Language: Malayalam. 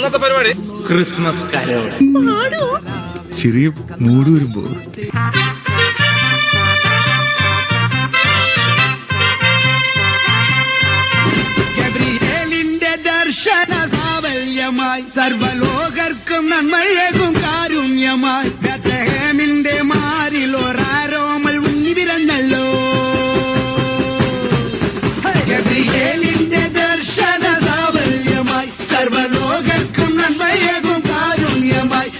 ഇന്നത്തെ പരിപാടി ക്രിസ്മസ് കരോൾ. ചെറിയ മൂട് വരുമ്പോ ഗബ്രിയേലിന്റെ ദർശന സാവല്യമായി സർവലോകർക്കും നന്മയേകും കാരുണ്യമായി ബേത്ലഹേമിന്റെ മാറിൽ ഒരാരോമൽ ഉണ്ണി വിരന്നല്ലോ. ഗബ്രിയേലിന്റെ ദർശന സാവല്യമായി സർവലോകർക്കും നന്മയേകും കാരുണ്യമായി